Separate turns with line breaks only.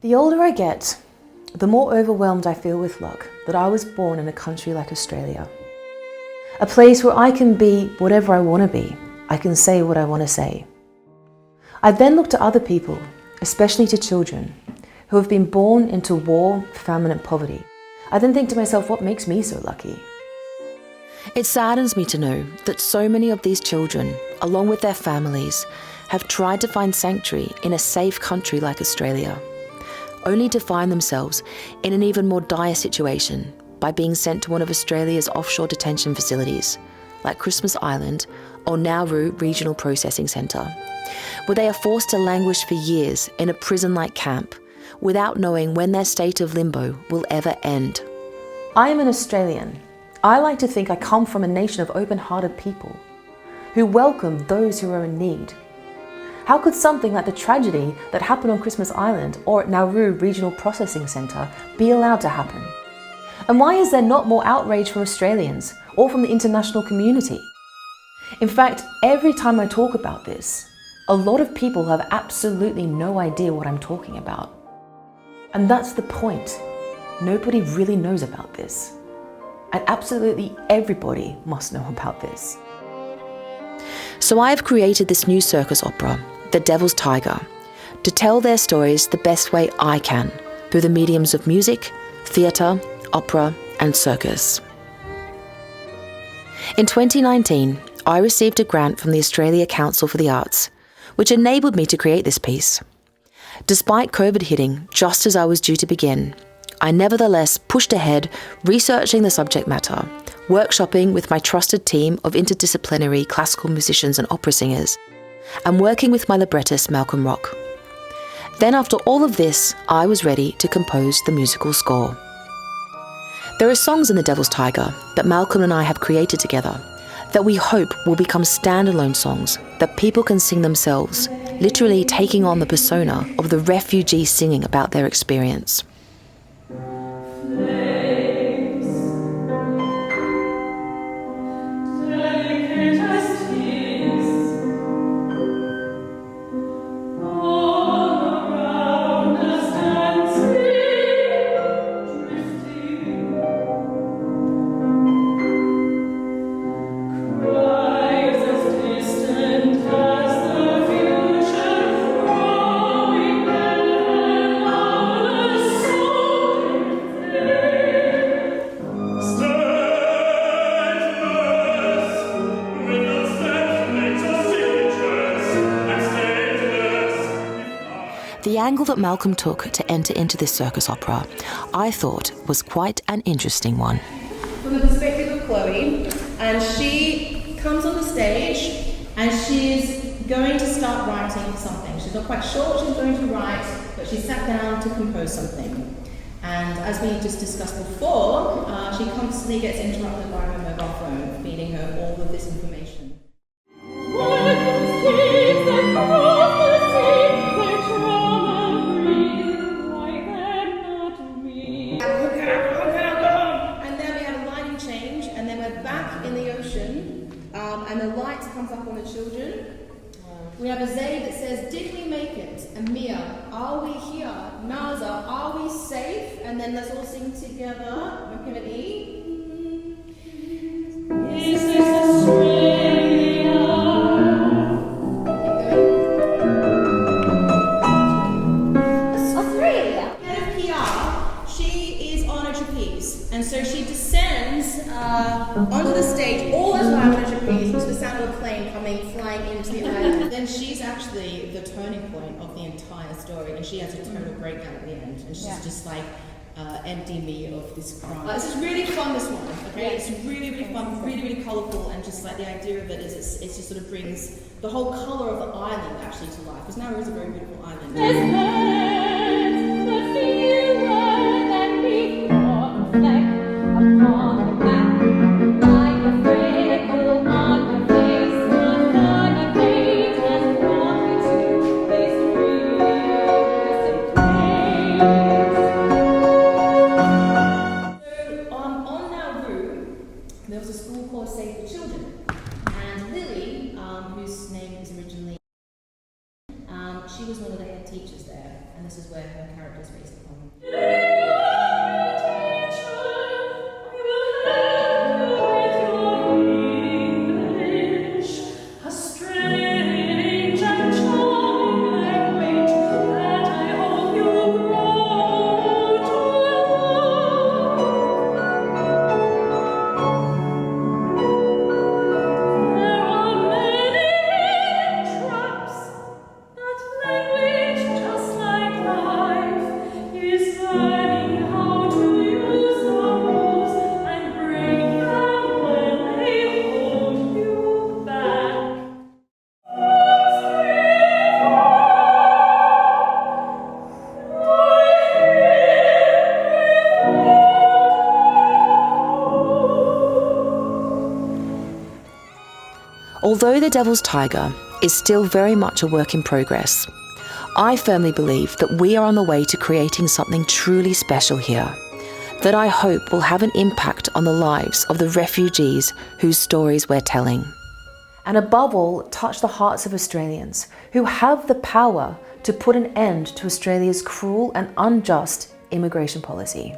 The older I get, the more overwhelmed I feel with luck that I was born in a country like Australia. A place where I can be whatever I want to be. I can say what I want to say. I then look to other people, especially to children, who have been born into war, famine and poverty. I then think to myself, what makes me so lucky?
It saddens me to know that so many of these children, along with their families, have tried to find sanctuary in a safe country like Australia, only to find themselves in an even more dire situation by being sent to one of Australia's offshore detention facilities, like Christmas Island or Nauru Regional Processing Centre, where they are forced to languish for years in a prison-like camp without knowing when their state of limbo will ever end.
I am an Australian. I like to think I come from a nation of open-hearted people who welcome those who are in need. How could something like the tragedy that happened on Christmas Island or at Nauru Regional Processing Centre be allowed to happen? And why is there not more outrage from Australians or from the international community? In fact, every time I talk about this, a lot of people have absolutely no idea what I'm talking about. And that's the point. Nobody really knows about this. And absolutely everybody must know about this.
So I have created this new circus opera, The Devil's Tiger, to tell their stories the best way I can, through the mediums of music, theatre, opera and circus. In 2019, I received a grant from the Australia Council for the Arts, which enabled me to create this piece. Despite COVID hitting just as I was due to begin, I nevertheless pushed ahead researching the subject matter, workshopping with my trusted team of interdisciplinary classical musicians and opera singers, and working with my librettist Malcolm Rock. Then after all of this, I was ready to compose the musical score. There are songs in The Devil's Tiger that Malcolm and I have created together that we hope will become standalone songs that people can sing themselves, literally taking on the persona of the refugee singing about their experience. The angle that Malcolm took to enter into this circus opera, I thought was quite an interesting one.
From the perspective of Chloé, and she comes on the stage and she's going to start writing something. She's not quite sure what she's going to write, but she sat down to compose something. And as we just discussed before, she constantly gets interrupted by her mobile phone, feeding her all of this information. And the light comes up on the children. We have a Zaid that says, did we make it? And Mia, are we here? Naza, are we safe? And then let's all sing together. We're going to E. Is this Australia? Australia. Head of PR, she is on a trapeze. And so she descends onto the stage all the time on a trapeze to the sound of a plane flying into the island. Then she's actually the turning point of the entire story, and she has a total breakdown at the end, and she's just like, empty me of this crime. This is really fun, this one, okay? It's really, really fun, really, really colourful, and just like the idea of it is it just sort of brings the whole colour of the island actually to life, because Nauru is a very beautiful island. She was one of the head teachers there, and the this is where her character is based upon.
Although The Devil's Tiger is still very much a work in progress, I firmly believe that we are on the way to creating something truly special here, that I hope will have an impact on the lives of the refugees whose stories we're telling.
And above all, touch the hearts of Australians who have the power to put an end to Australia's cruel and unjust immigration policy.